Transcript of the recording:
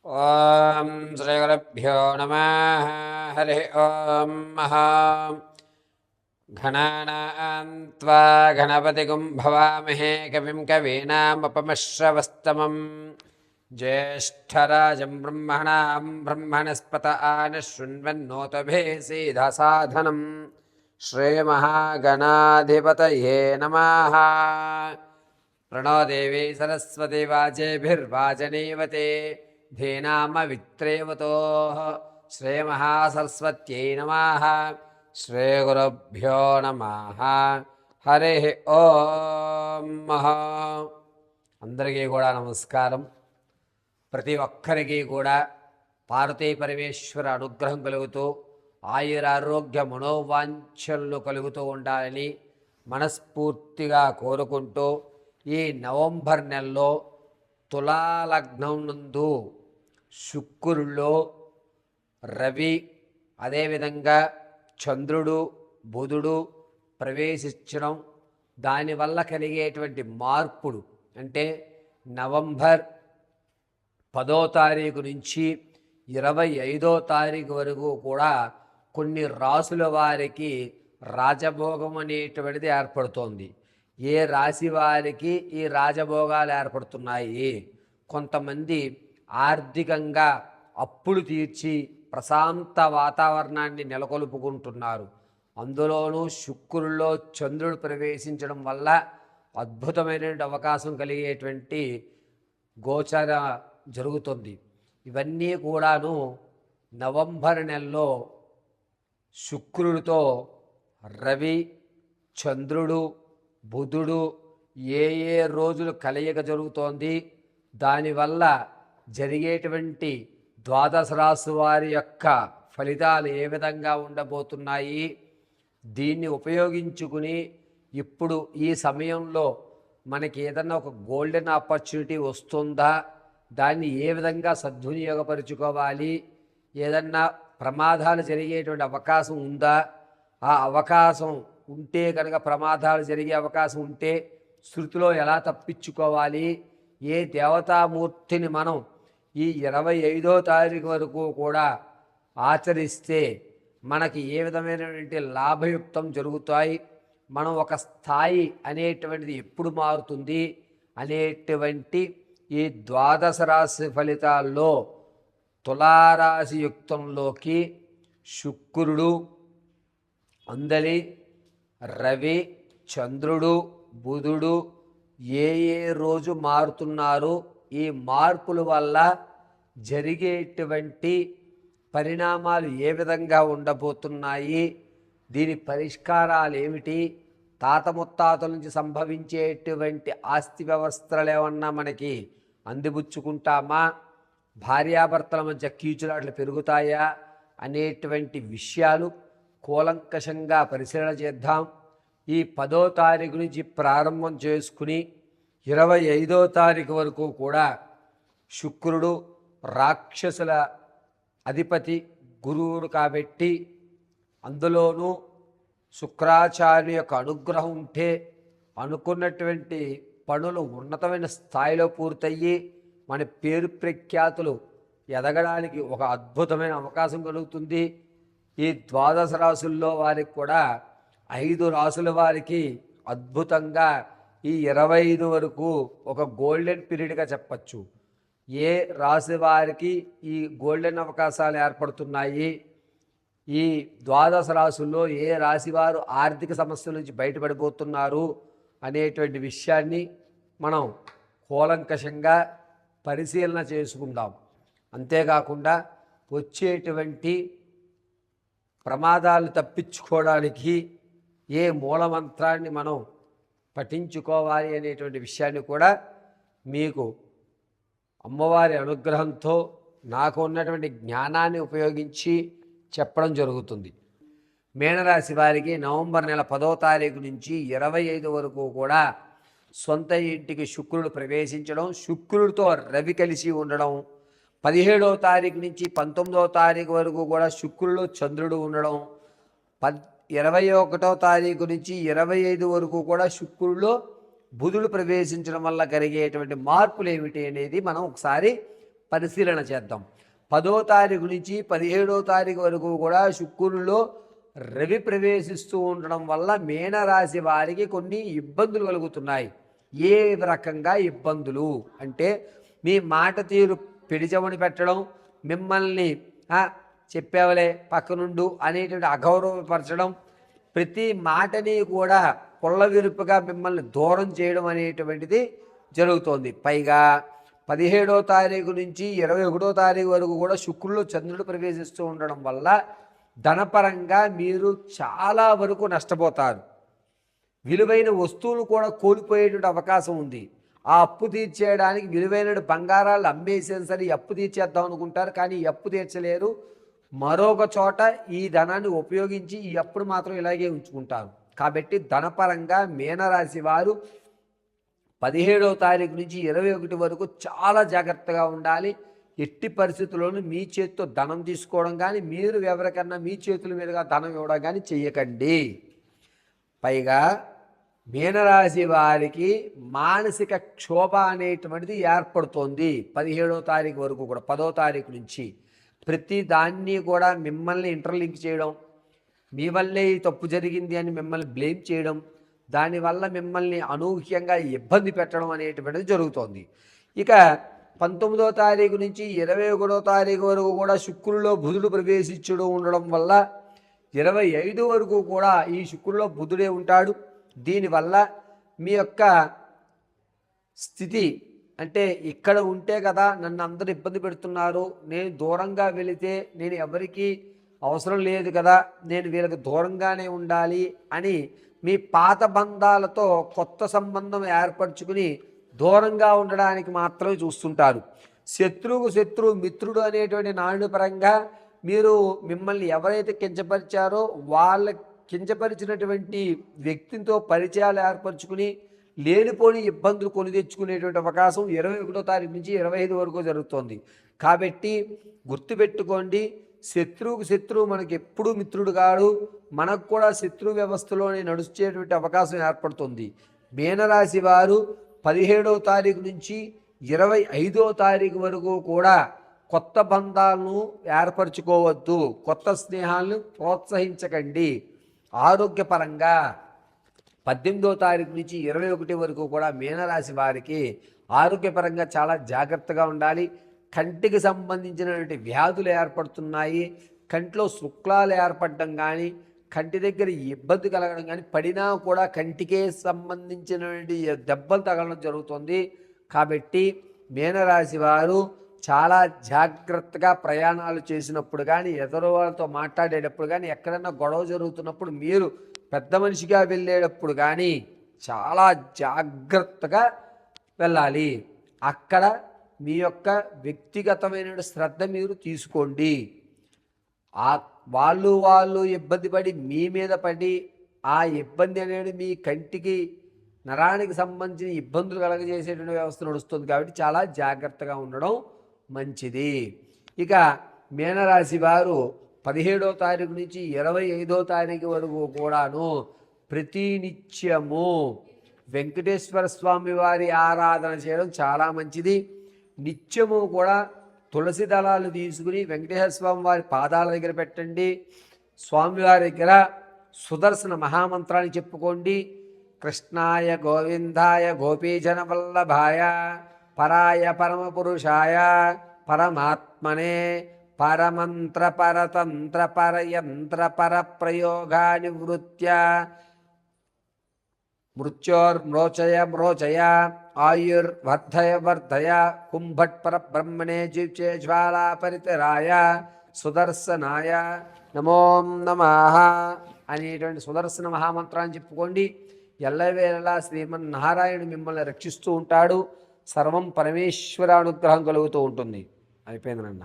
ఓం శ్రీ గురుభ్యో నమః. హరి ఓం మహా గణానాం త్వా గణపతిగుం భవామహే కవిం కవీనాముపమశ్రవస్తమం జ్యేష్ఠరాజం బ్రహ్మణాం బ్రహ్మణస్పత ఆనశృణ్వన్నోతభే సీదసాధనం శ్రీమహాగణాధిపతయే నమః. ప్రణో దేవీ సరస్వతి వాచేభిర్వాచనీవతే ధీనామవిత్రేవతో శ్రీమహాసరస్వత్యై నమః. శ్రీగురుభ్యో నమః. హరి ఓం. అందరికీ కూడా నమస్కారం. ప్రతి ఒక్కరికి కూడా పార్వతీ పరమేశ్వర అనుగ్రహం కలుగుతూ ఆయురారోగ్య మనోవాంఛలు కలుగుతూ ఉండాలని మనస్ఫూర్తిగా కోరుకుంటూ ఈ నవంబర్ నెలలో తులాలగ్నం నందు శుక్రుల్లో రవి అదేవిధంగా చంద్రుడు బుధుడు ప్రవేశించడం, దానివల్ల కలిగేటువంటి మార్పులు అంటే నవంబర్ 10వ తారీఖు నుంచి 25వ తారీఖు వరకు కూడా కొన్ని రాసుల వారికి రాజభోగం అనేటువంటిది ఏర్పడుతోంది. ఏ రాశి వారికి ఈ రాజభోగాలు ఏర్పడుతున్నాయి? కొంతమంది ఆర్థికంగా అప్పులు తీర్చి ప్రశాంత వాతావరణాన్ని నెలకొల్పుకుంటున్నారు. అందులోనూ శుక్రుల్లో చంద్రుడు ప్రవేశించడం వల్ల అద్భుతమైనటువంటి అవకాశం కలిగేటువంటి గోచర జరుగుతుంది. ఇవన్నీ కూడాను నవంబర్ నెలలో శుక్రుడితో రవి చంద్రుడు బుధుడు ఏ రోజులు కలయిక జరుగుతోంది, దానివల్ల జరిగేటువంటి ద్వాదశ రాశి వారి యొక్క ఫలితాలు ఏ విధంగా ఉండబోతున్నాయి, దీన్ని ఉపయోగించుకుని ఇప్పుడు ఈ సమయంలో మనకి ఏదన్నా ఒక గోల్డెన్ ఆపర్చునిటీ వస్తుందా, దాన్ని ఏ విధంగా సద్వినియోగపరుచుకోవాలి, ఏదన్నా ప్రమాదాలు జరిగేటువంటి అవకాశం ఉందా, ఆ అవకాశం ఉంటే కనుక ప్రమాదాలు జరిగే అవకాశం ఉంటే శృతిలో ఎలా తప్పించుకోవాలి, ఏ దేవతామూర్తిని మనం ఈ 25వ తారీఖు వరకు కూడా ఆచరిస్తే మనకి ఏ విధమైనటువంటి లాభయుక్తం జరుగుతాయి, మనం ఒక స్థాయి అనేటువంటిది ఎప్పుడు మారుతుంది అనేటువంటి ఈ ద్వాదశ రాశి ఫలితాల్లో తులారాశి యుక్తంలోకి శుక్రుడు అందలి రవి చంద్రుడు బుధుడు ఏ రోజు మారుతున్నారు, ఈ మార్పుల వల్ల జరిగేటువంటి పరిణామాలు ఏ విధంగా ఉండబోతున్నాయి, దీని పరిష్కారాలు ఏమిటి, తాత ముత్తాతల నుంచి సంభవించేటువంటి ఆస్తి వ్యవస్థలు ఏమన్నా మనకి అందిపుచ్చుకుంటామా, భార్యాభర్తల మధ్య కీచులాట్లు పెరుగుతాయా అనేటువంటి విషయాలు కూలంకషంగా పరిశీలన చేద్దాం. ఈ 10వ తారీఖు నుంచి ప్రారంభం చేసుకుని 25వ తారీఖు వరకు కూడా శుక్రుడు రాక్షసుల అధిపతి గురువుడు కాబట్టి, అందులోనూ శుక్రాచార్య యొక్క అనుగ్రహం ఉంటే అనుకున్నటువంటి పనులు ఉన్నతమైన స్థాయిలో పూర్తయ్యి మన పేరు ప్రఖ్యాతులు ఎదగడానికి ఒక అద్భుతమైన అవకాశం కలుగుతుంది. ఈ ద్వాదశ రాశుల్లో వారికి కూడా 5 రాశుల వారికి అద్భుతంగా ఈ 25 వరకు ఒక గోల్డెన్ పీరియడ్గా చెప్పచ్చు. ఏ రాశి వారికి ఈ గోల్డెన్ అవకాశాలు ఏర్పడుతున్నాయి, ఈ ద్వాదశ రాశుల్లో ఏ రాశి వారు ఆర్థిక సమస్యల నుంచి బయటపడిపోతున్నారు అనేటువంటి విషయాన్ని మనం కూలంకషంగా పరిశీలన చేసుకుందాం. అంతేకాకుండా వచ్చేటువంటి ప్రమాదాలు తప్పించుకోవడానికి ఏ మూలమంత్రాన్ని మనం పఠించుకోవాలి అనేటువంటి విషయాన్ని కూడా మీకు అమ్మవారి అనుగ్రహంతో నాకు ఉన్నటువంటి జ్ఞానాన్ని ఉపయోగించి చెప్పడం జరుగుతుంది. మీనరాశి వారికి నవంబర్ నెల 10వ తారీఖు నుంచి 25 వరకు కూడా సొంత ఇంటికి శుక్రుడు ప్రవేశించడం, శుక్రుడితో రవి కలిసి ఉండడం, 17వ తారీఖు నుంచి 19వ తారీఖు వరకు కూడా శుక్రుడు చంద్రుడు ఉండడం, 21వ తారీఖు నుంచి 25 వరకు కూడా శుక్రుడిలో బుధుడు ప్రవేశించడం వల్ల కలిగేటువంటి మార్పులు ఏమిటి అనేది మనం ఒకసారి పరిశీలన చేద్దాం. 10వ తారీఖు నుంచి 17వ తారీఖు వరకు కూడా శుక్రునిలో రవి ప్రవేశిస్తూ ఉండడం వల్ల మీనరాశి వారికి కొన్ని ఇబ్బందులు కలుగుతున్నాయి. ఏ రకంగా ఇబ్బందులు అంటే, మీ మాట తీరు పిడిచమని పెట్టడం, మిమ్మల్ని చెప్పేవలే పక్కనుండు అనేటువంటి అగౌరవపరచడం, ప్రతి మాటని కూడా కొల్లవిరుపుగా మిమ్మల్ని దూరం చేయడం అనేటువంటిది జరుగుతోంది. పైగా 17వ తారీఖు నుంచి 21వ తారీఖు వరకు కూడా శుక్రుడు చంద్రుడు ప్రవేశిస్తూ ఉండడం వల్ల ధనపరంగా మీరు చాలా వరకు నష్టపోతారు. విలువైన వస్తువులు కూడా కోల్పోయేటువంటి అవకాశం ఉంది. ఆ అప్పు తీర్చేయడానికి విలువైన బంగారాలు అమ్మేసేది సరే అప్పు తీర్చేద్దాం అనుకుంటారు, కానీ ఈ అప్పు తీర్చలేరు. మరొక చోట ఈ ధనాన్ని ఉపయోగించి ఈ అప్పును మాత్రం ఇలాగే ఉంచుకుంటారు. కాబట్టి ధనపరంగా మీనరాశి వారు 17వ తారీఖు నుంచి 21 వరకు చాలా జాగ్రత్తగా ఉండాలి. ఎట్టి పరిస్థితుల్లోనూ మీ చేతితో ధనం తీసుకోవడం కానీ, మీరు ఎవరికన్నా మీ చేతుల మీదుగా ధనం ఇవ్వడం కానీ చెయ్యకండి. పైగా మీనరాశి వారికి మానసిక క్షోభ అనేటువంటిది ఏర్పడుతోంది 17వ తారీఖు వరకు కూడా. 10వ తారీఖు నుంచి ప్రతి దాన్ని కూడా మిమ్మల్ని ఇంటర్లింక్ చేయడం, మీ వల్లే ఈ తప్పు జరిగింది అని మిమ్మల్ని బ్లేమ్ చేయడం, దానివల్ల మిమ్మల్ని అనూహ్యంగా ఇబ్బంది పెట్టడం అనేటువంటిది జరుగుతోంది. ఇక 19వ తారీఖు నుంచి 21వ తారీఖు వరకు కూడా శుక్రుల్లో బుధుడు ప్రవేశించడం ఉండడం వల్ల 25 వరకు కూడా ఈ శుక్రుల్లో బుధుడే ఉంటాడు. దీనివల్ల మీ యొక్క స్థితి అంటే, ఇక్కడ ఉంటే కదా నన్ను అందరూ ఇబ్బంది పెడుతున్నారు, నేను దూరంగా వెళితే నేను ఎవరికి అవసరం లేదు కదా, నేను వీళ్ళకి దూరంగానే ఉండాలి అని మీ పాత బంధాలతో కొత్త సంబంధం ఏర్పరచుకుని దూరంగా ఉండడానికి మాత్రమే చూస్తుంటారు. శత్రువుకు శత్రువు మిత్రుడు అనేటువంటి నాయుడు పరంగా మీరు మిమ్మల్ని ఎవరైతే కించపరిచారో వాళ్ళ కించపరిచినటువంటి వ్యక్తితో పరిచయాలు ఏర్పరచుకుని లేనిపోని ఇబ్బందులు కొని తెచ్చుకునేటువంటి అవకాశం 21వ తారీఖు నుంచి 25 వరకు జరుగుతోంది. కాబట్టి గుర్తుపెట్టుకోండి, శత్రువుకు శత్రువు మనకి ఎప్పుడూ మిత్రుడు కాడు. మనకు కూడా శత్రు వ్యవస్థలోనే నడుచేటువంటి అవకాశం ఏర్పడుతుంది. మీనరాశి వారు 17వ తారీఖు నుంచి 25వ తారీఖు వరకు కూడా కొత్త బంధాలను ఏర్పరచుకోవద్దు, కొత్త స్నేహాలను ప్రోత్సహించకండి. ఆరోగ్యపరంగా 18వ తారీఖు నుంచి 21 వరకు కూడా మీనరాశి వారికి ఆరోగ్యపరంగా చాలా జాగ్రత్తగా ఉండాలి. కంటికి సంబంధించినటువంటి వ్యాధులు ఏర్పడుతున్నాయి. కంటిలో శుక్లాలు ఏర్పడడం కానీ, కంటి దగ్గర ఇబ్బంది కలగడం కానీ, పడినా కూడా కంటికే సంబంధించినటువంటి దెబ్బలు తగలడం జరుగుతుంది. కాబట్టి మీనరాశి వారు చాలా జాగ్రత్తగా ప్రయాణాలు చేసినప్పుడు కానీ, ఎదురు వాళ్ళతో మాట్లాడేటప్పుడు కానీ, ఎక్కడన్నా గొడవ జరుగుతున్నప్పుడు మీరు పెద్ద మనిషిగా వెళ్ళేటప్పుడు కానీ చాలా జాగ్రత్తగా వెళ్ళాలి. అక్కడ మీ యొక్క వ్యక్తిగతమైన శ్రద్ధ మీరు తీసుకోండి. వాళ్ళు ఇబ్బంది పడి మీ మీద పడి ఆ ఇబ్బంది అనేది మీ కంటికి నరానికి సంబంధించిన ఇబ్బందులు కలగజేసేటువంటి వ్యవస్థ నడుస్తుంది. కాబట్టి చాలా జాగ్రత్తగా ఉండడం మంచిది. ఇక మీనరాశి వారు 17వ తారీఖు నుంచి 25వ తారీఖు వరకు కూడాను ప్రతినిత్యము వెంకటేశ్వర స్వామి వారి ఆరాధన చేయడం చాలా మంచిది. నిత్యము కూడా తులసి దళాలు తీసుకుని వెంకటేశ్వర స్వామి వారి పాదాల దగ్గర పెట్టండి. స్వామివారి దగ్గర సుదర్శన మహామంత్రాన్ని చెప్పుకోండి. కృష్ణాయ గోవిందాయ గోపీజన వల్లభాయ పరాయ పరమపురుషాయ పరమాత్మనే పరమంత్ర పరతంత్ర పరయంత్ర పరప్రయోగా నివృత్య మృత్యోర్మోచయ మ్రోచయ ఆయుర్వర్ధయ వర్ధయ కుంభట్ పరబ్రహ్మణే జీవే జ్వాలా పరితరాయ సుదర్శనాయ నమో నమః అనేటువంటి సుదర్శన మహామంత్రాన్ని చెప్పుకోండి. ఎల్లవేళలా శ్రీమన్నారాయణుడు మిమ్మల్ని రక్షిస్తూ ఉంటాడు. సర్వం పరమేశ్వర అనుగ్రహం కలుగుతూ ఉంటుంది. అయిపోయింది నాన్న.